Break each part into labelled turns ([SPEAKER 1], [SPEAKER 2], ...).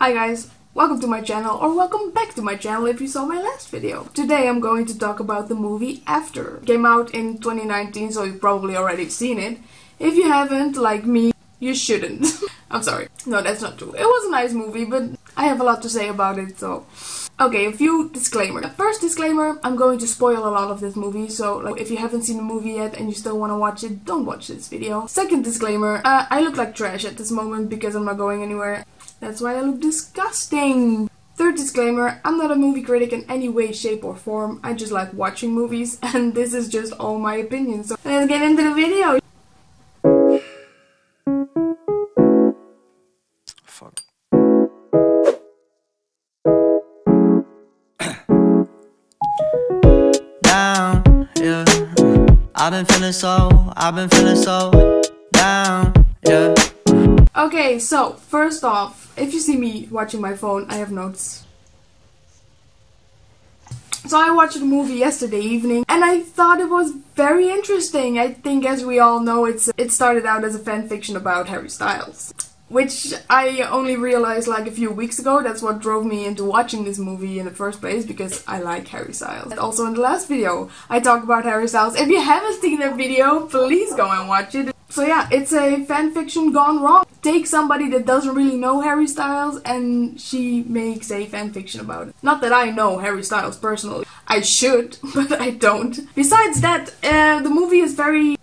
[SPEAKER 1] Hi guys, welcome to my channel, or welcome back to my channel if you saw my last video. Today I'm going to talk about the movie After. It came out in 2019, so you've probably already seen it. If you haven't, like me, you shouldn't. I'm sorry. No, that's not true. It was a nice movie, but I have a lot to say about it, so... Okay, a few disclaimers. First disclaimer, I'm going to spoil a lot of this movie, so like, if you haven't seen the movie yet and you still want to watch it, don't watch this video. Second disclaimer, I look like trash at this moment because I'm not going anywhere. That's why I look disgusting. Third disclaimer, I'm not a movie critic in any way, shape or form. I just like watching movies and this is just all my opinions. So let's get into the video.
[SPEAKER 2] Fuck. Down, yeah. I've been feeling so down, yeah.
[SPEAKER 1] Okay, so first off, if you see me watching my phone, I have notes. So I watched the movie yesterday evening and I thought it was very interesting. I think, as we all know, it started out as a fanfiction about Harry Styles, which I only realized like a few weeks ago. That's what drove me into watching this movie in the first place, because I like Harry Styles. And also in the last video, I talk about Harry Styles. If you haven't seen that video, please go and watch it. So yeah, it's a fanfiction gone wrong. Take somebody that doesn't really know Harry Styles and she makes a fanfiction about it. Not that I know Harry Styles personally. I should, but I don't. Besides that, the movie is very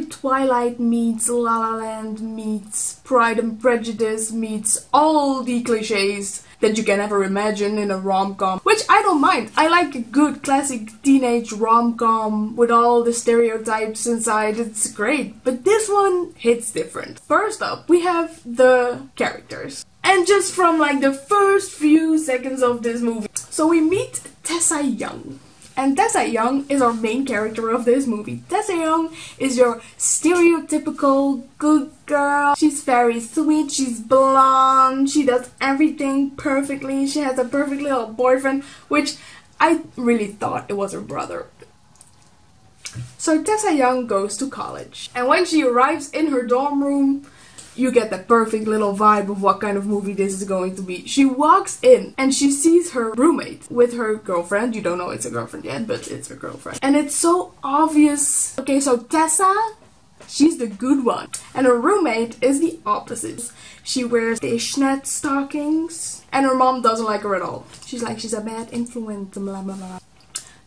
[SPEAKER 1] Twilight meets La La Land meets Pride and Prejudice meets all the clichés that you can ever imagine in a rom-com, which I don't mind. I like a good classic teenage rom-com with all the stereotypes inside. It's great, but this one hits different. First up, we have the characters. And just from like the first few seconds of this movie, so we meet Tessa Young. And Tessa Young is our main character of this movie. Tessa Young is your stereotypical good girl. She's very sweet, she's blonde, she does everything perfectly. She has a perfect little boyfriend, which I really thought it was her brother. So Tessa Young goes to college. And when she arrives in her dorm room, you get the perfect little vibe of what kind of movie this is going to be. She walks in and she sees her roommate with her girlfriend. You don't know it's a girlfriend yet, but it's her girlfriend. And it's so obvious. Okay, so Tessa, she's the good one. And her roommate is the opposite. She wears fishnet stockings. And her mom doesn't like her at all. She's like, she's a bad influence, blah blah blah.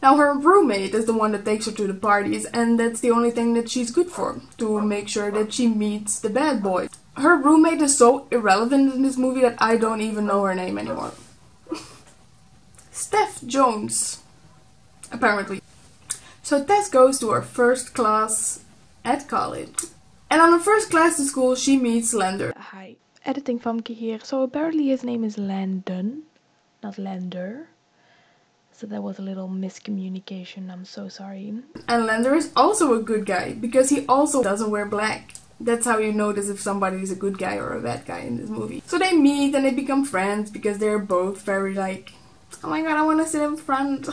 [SPEAKER 1] Now her roommate is the one that takes her to the parties, and that's the only thing that she's good for, to make sure that she meets the bad boy. Her roommate is so irrelevant in this movie that I don't even know her name anymore. Steph Jones, apparently. So Tess goes to her first class at college. And on her first class to school, she meets Lander.
[SPEAKER 3] Hi, editing Famke here. So apparently his name is Landon, not Lander. So that was a little miscommunication, I'm so sorry.
[SPEAKER 1] And Lander is also a good guy, because he also doesn't wear black. That's how you notice if somebody is a good guy or a bad guy in this movie. So they meet and they become friends, because they're both very like, oh my god, I want to sit in front.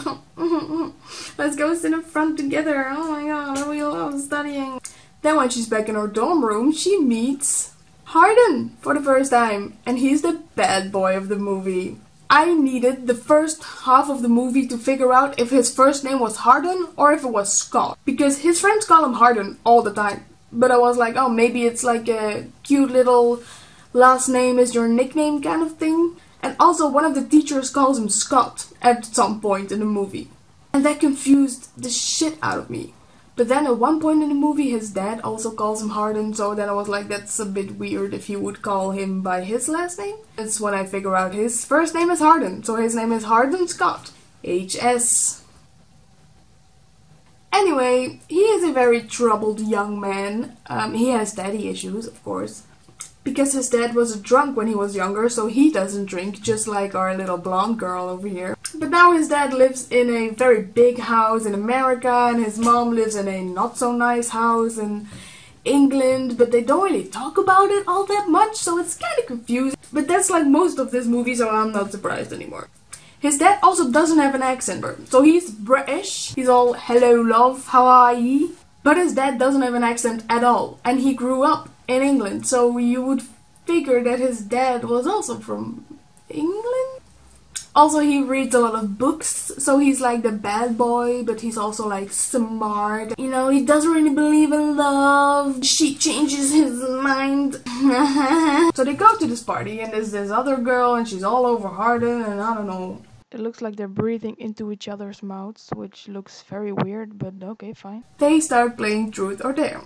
[SPEAKER 1] Let's go sit in front together. Oh my god, we love studying. Then when she's back in her dorm room, she meets Hardin for the first time. And he's the bad boy of the movie. I needed the first half of the movie to figure out if his first name was Hardin or if it was Scott. Because his friends call him Hardin all the time. But I was like, oh, maybe it's like a cute little last name is your nickname kind of thing. And also one of the teachers calls him Scott at some point in the movie. And that confused the shit out of me. But then at one point in the movie, his dad also calls him Hardin, so then I was like, that's a bit weird if you would call him by his last name. That's when I figure out his first name is Hardin, so his name is Hardin Scott. HS. Anyway, he is a very troubled young man. He has daddy issues, of course. Because his dad was a drunk when he was younger, so he doesn't drink, just like our little blonde girl over here. But now his dad lives in a very big house in America, and his mom lives in a not so nice house in England, but they don't really talk about it all that much, so it's kind of confusing. But that's like most of this movie, so I'm not surprised anymore. His dad also doesn't have an accent, so he's British. He's all, hello love, how are ye? But his dad doesn't have an accent at all, and he grew up in England, so you would figure that his dad was also from England. Also, he reads a lot of books, so he's like the bad boy, but he's also like smart. You know, he doesn't really believe in love. She changes his mind. So they go to this party, and there's this other girl, and she's all over Harden, and I don't know.
[SPEAKER 3] It looks like they're breathing into each other's mouths, which looks very weird, but okay, fine.
[SPEAKER 1] They start playing Truth or Dare.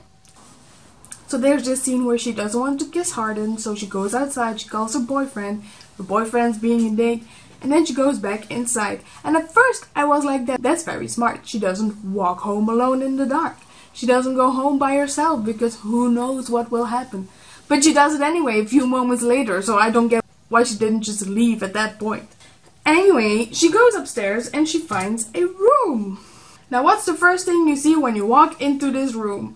[SPEAKER 1] So there's this scene where she doesn't want to kiss Harden, so she goes outside, she calls her boyfriend's being a dick, and then she goes back inside. And at first I was like, that's very smart. She doesn't walk home alone in the dark. She doesn't go home by herself, because who knows what will happen. But she does it anyway a few moments later, so I don't get why she didn't just leave at that point. Anyway, she goes upstairs and she finds a room. Now what's the first thing you see when you walk into this room?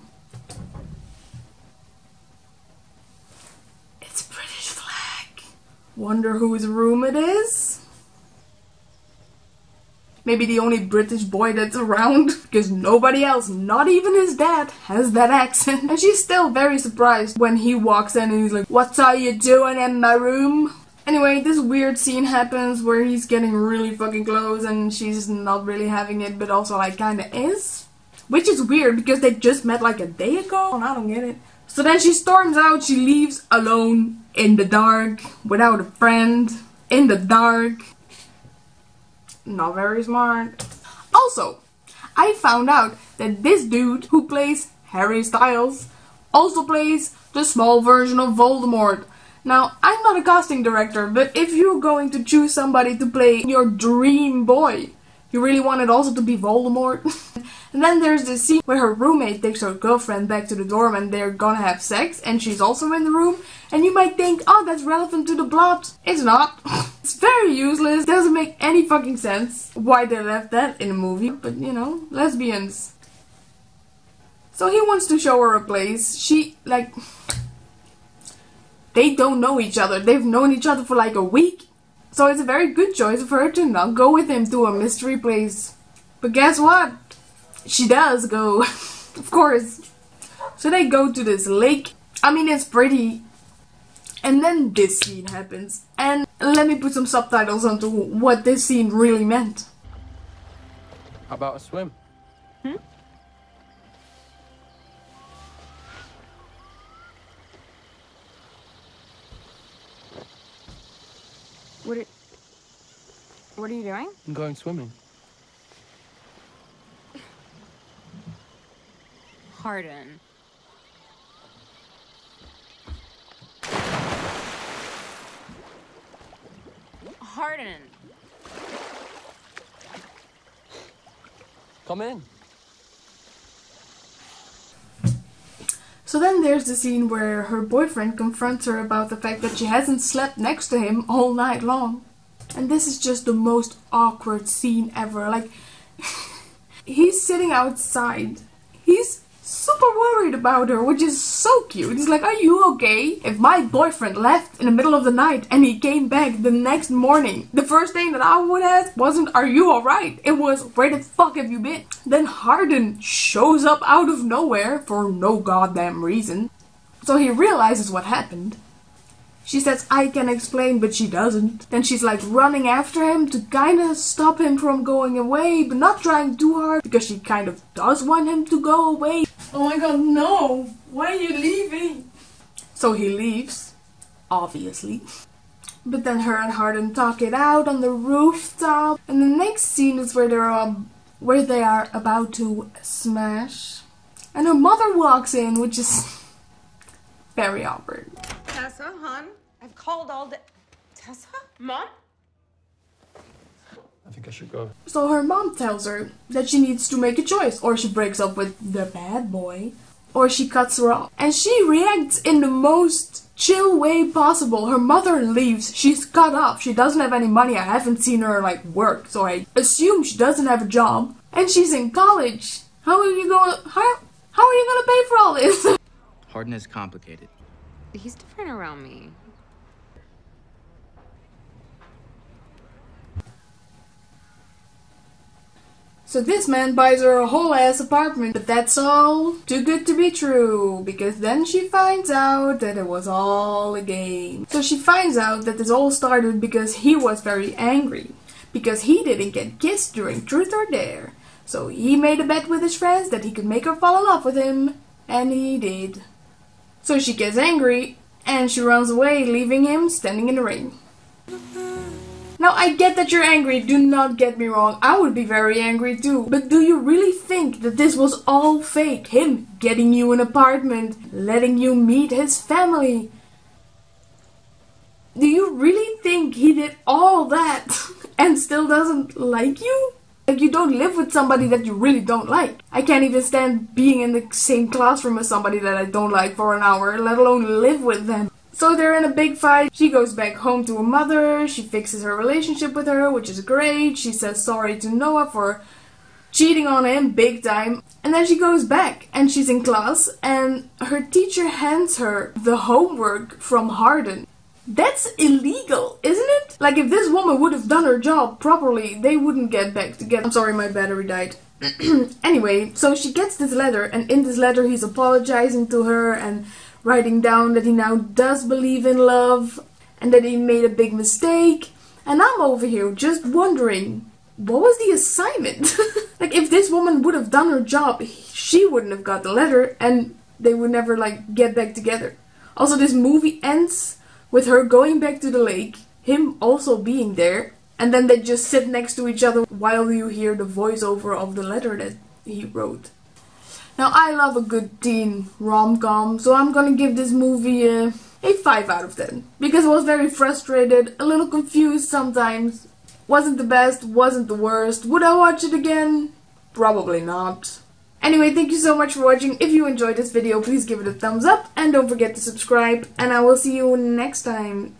[SPEAKER 1] It's a British flag. Wonder whose room it is? Maybe the only British boy that's around, because nobody else, not even his dad, has that accent. And she's still very surprised when he walks in and he's like, "What are you doing in my room?" Anyway, this weird scene happens where he's getting really fucking close and she's not really having it, but also like kinda is. Which is weird because they just met like a day ago and I don't get it. So then she storms out, she leaves alone in the dark, without a friend, in the dark. Not very smart. Also, I found out that this dude who plays Harry Styles also plays the small version of Voldemort. Now, I'm not a casting director, but if you're going to choose somebody to play your dream boy, you really want it also to be Voldemort. And then there's this scene where her roommate takes her girlfriend back to the dorm and they're gonna have sex, and she's also in the room. And you might think, oh, that's relevant to the plot. It's not. It's very useless. Doesn't make any fucking sense why they left that in a movie. But, you know, lesbians. So he wants to show her a place. She, like... They don't know each other. They've known each other for like a week. So it's a very good choice for her to not go with him to a mystery place. But guess what? She does go. Of course. So they go to this lake. I mean, it's pretty. And then this scene happens. And let me put some subtitles onto what this scene really meant.
[SPEAKER 4] How about a swim?
[SPEAKER 5] What are you doing?
[SPEAKER 4] I'm going swimming.
[SPEAKER 5] Harden. Harden.
[SPEAKER 4] Come in.
[SPEAKER 1] So then there's the scene where her boyfriend confronts her about the fact that she hasn't slept next to him all night long. And this is just the most awkward scene ever. Like, he's sitting outside. He's super worried about her, which is so cute. He's like, "Are you okay?" If my boyfriend left in the middle of the night and he came back the next morning, the first thing that I would ask wasn't, "Are you alright?" It was, "Where the fuck have you been?" Then Harden shows up out of nowhere for no goddamn reason. So he realizes what happened. She says, "I can explain," but she doesn't. Then she's like running after him to kind of stop him from going away, but not trying too hard because she kind of does want him to go away. Oh my god, no! Why are you leaving? So he leaves, obviously. But then her and Harden talk it out on the rooftop. And the next scene is where they are about to smash. And her mother walks in, which is very awkward.
[SPEAKER 6] Tessa, hon, I've called all day. Tessa? Mom?
[SPEAKER 4] I think I should go.
[SPEAKER 1] So her mom tells her that she needs to make a choice. Or she breaks up with the bad boy, or she cuts her off. And she reacts in the most chill way possible. Her mother leaves. She's cut off. She doesn't have any money. I haven't seen her like work, so I assume she doesn't have a job. And she's in college. How are you gonna pay for all this?
[SPEAKER 7] Harden is complicated.
[SPEAKER 5] He's different around me.
[SPEAKER 1] So this man buys her a whole ass apartment, but that's all too good to be true, because then she finds out that it was all a game. So she finds out that this all started because he was very angry, because he didn't get kissed during Truth or Dare. So he made a bet with his friends that he could make her fall in love with him, and he did. So she gets angry, and she runs away, leaving him standing in the rain. Now, I get that you're angry, do not get me wrong, I would be very angry too. But do you really think that this was all fake? Him getting you an apartment, letting you meet his family. Do you really think he did all that and still doesn't like you? Like, you don't live with somebody that you really don't like. I can't even stand being in the same classroom as somebody that I don't like for an hour, let alone live with them. So they're in a big fight. She goes back home to her mother. She fixes her relationship with her, which is great. She says sorry to Noah for cheating on him big time. And then she goes back and she's in class and her teacher hands her the homework from Harden. That's illegal, isn't it? Like, if this woman would have done her job properly, they wouldn't get back together. I'm sorry, my battery died. Anyway, so she gets this letter, and in this letter he's apologizing to her and writing down that he now does believe in love and that he made a big mistake. And I'm over here just wondering, what was the assignment? Like, if this woman would have done her job, she wouldn't have got the letter and they would never, like, get back together. Also, this movie ends with her going back to the lake, him also being there, and then they just sit next to each other while you hear the voiceover of the letter that he wrote. Now, I love a good teen rom-com, so I'm gonna give this movie a 5 out of 10. Because I was very frustrated, a little confused sometimes. Wasn't the best, wasn't the worst. Would I watch it again? Probably not. Anyway, thank you so much for watching. If you enjoyed this video, please give it a thumbs up. And don't forget to subscribe. And I will see you next time.